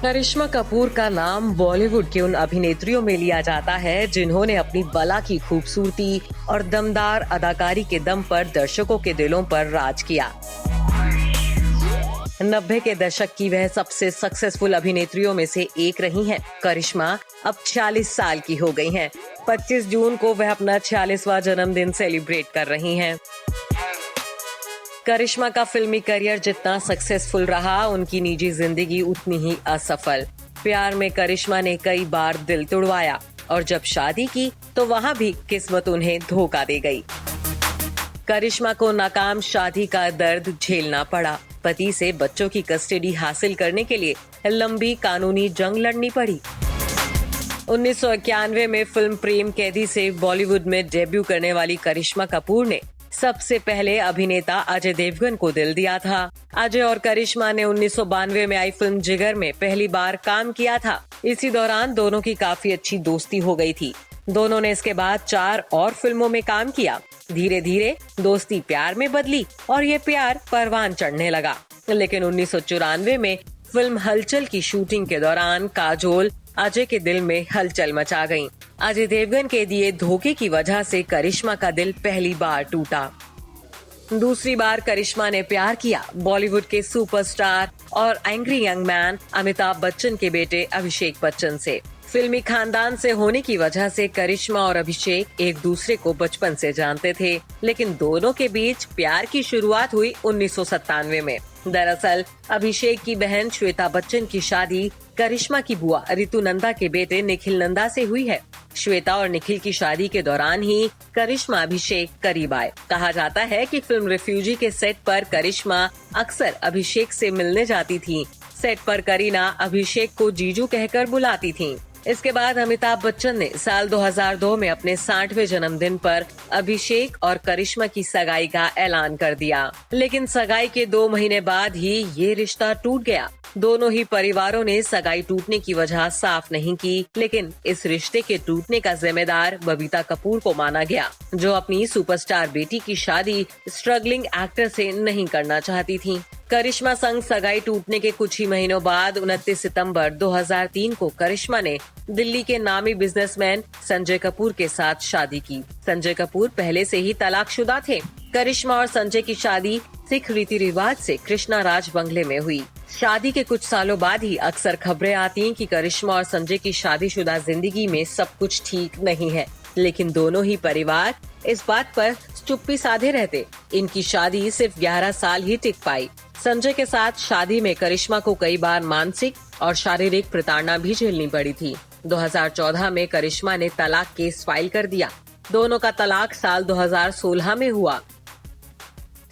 करिश्मा कपूर का नाम बॉलीवुड की उन अभिनेत्रियों में लिया जाता है जिन्होंने अपनी बला की खूबसूरती और दमदार अदाकारी के दम पर दर्शकों के दिलों पर राज किया। 90 के दशक की वह सबसे सक्सेसफुल अभिनेत्रियों में से एक रही हैं। करिश्मा अब 46 साल की हो गई हैं। 25 जून को वह अपना 46वां जन्मदिन सेलिब्रेट कर रही हैं। करिश्मा का फिल्मी करियर जितना सक्सेसफुल रहा, उनकी निजी जिंदगी उतनी ही असफल। प्यार में करिश्मा ने कई बार दिल तोड़वाया और जब शादी की तो वहां भी किस्मत उन्हें धोखा दे गई। करिश्मा को नाकाम शादी का दर्द झेलना पड़ा। पति से बच्चों की कस्टडी हासिल करने के लिए लंबी कानूनी जंग लड़नी पड़ी। 1991 में फिल्म प्रेम कैदी से बॉलीवुड में डेब्यू करने वाली करिश्मा कपूर ने सबसे पहले अभिनेता अजय देवगन को दिल दिया था। अजय और करिश्मा ने 1992 में आई फिल्म जिगर में पहली बार काम किया था। इसी दौरान दोनों की काफी अच्छी दोस्ती हो गई थी। दोनों ने इसके बाद 4 और फिल्मों में काम किया। धीरे धीरे दोस्ती प्यार में बदली और ये प्यार परवान चढ़ने लगा। लेकिन 1994 में फिल्म हलचल की शूटिंग के दौरान काजोल अजय के दिल में हलचल मचा गईं। अजय देवगन के दिए धोखे की वजह से करिश्मा का दिल पहली बार टूटा। दूसरी बार करिश्मा ने प्यार किया बॉलीवुड के सुपरस्टार और angry young man Amitabh Bachchan के बेटे अभिषेक बच्चन से। फिल्मी खानदान से होने की वजह से करिश्मा और अभिषेक एक दूसरे को बचपन से जानते थे, लेकिन दोनों के बीच प्यार की शुरुआत हुई 1997 में। दरअसल अभिषेक की बहन श्वेता बच्चन की शादी करिश्मा की बुआ रितु नंदा के बेटे निखिल नंदा से हुई है। श्वेता और निखिल की शादी के दौरान ही करिश्मा अभिषेक करीब आए। कहा जाता है कि फिल्म रिफ्यूजी के सेट पर करिश्मा अक्सर अभिषेक से मिलने जाती थी। सेट पर करीना अभिषेक को जीजू कहकर बुलाती थी। इसके बाद अमिताभ बच्चन ने साल 2002 में अपने 60वें जन्मदिन पर अभिषेक और करिश्मा की सगाई का ऐलान कर दिया। लेकिन सगाई के 2 महीने बाद ही ये रिश्ता टूट गया। दोनों ही परिवारों ने सगाई टूटने की वजह साफ नहीं की, लेकिन इस रिश्ते के टूटने का जिम्मेदार बबीता कपूर को माना गया, जो अपनी सुपरस्टार बेटी की शादी स्ट्रगलिंग एक्टर से नहीं करना चाहती थी। करिश्मा संग सगाई टूटने के कुछ ही महीनों बाद 29 सितंबर 2003 को करिश्मा ने दिल्ली के नामी बिजनेसमैन संजय कपूर के साथ शादी की। संजय कपूर पहले से ही तलाकशुदा थे। करिश्मा और संजय की शादी सिख रीति रिवाज से कृष्णा राज बंगले में हुई। शादी के कुछ सालों बाद ही अक्सर खबरें आती कि करिश्मा और संजय की शादीशुदा जिंदगी में सब कुछ ठीक नहीं है, लेकिन दोनों ही परिवार इस बात पर चुप्पी साधे रहते। इनकी शादी सिर्फ 11 साल ही टिक पाई। संजय के साथ शादी में करिश्मा को कई बार मानसिक और शारीरिक प्रताड़ना भी झेलनी पड़ी थी। 2014 में करिश्मा ने तलाक केस फाइल कर दिया। दोनों का तलाक साल 2016 में हुआ।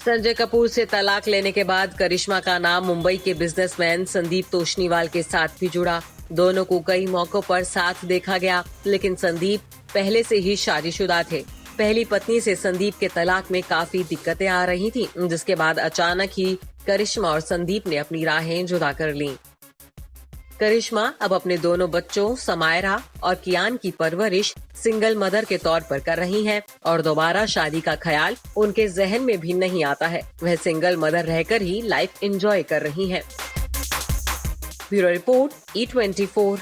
संजय कपूर से तलाक लेने के बाद करिश्मा का नाम मुंबई के बिजनेसमैन संदीप तोषनीवाल के साथ भी जुड़ा। दोनों को कई मौकों पर साथ देखा गया, लेकिन संदीप पहले से ही शादीशुदा थे। पहली पत्नी से संदीप के तलाक में काफी दिक्कतें आ रही थी, जिसके बाद अचानक ही करिश्मा और संदीप ने अपनी राहें जुदा कर लीं। करिश्मा अब अपने दोनों बच्चों समायरा और कियान की परवरिश सिंगल मदर के तौर पर कर रही हैं और दोबारा शादी का ख्याल उनके जहन में भी नहीं आता है। वह सिंगल मदर रहकर ही लाइफ एंजॉय कर रही हैं। Bureau report E24।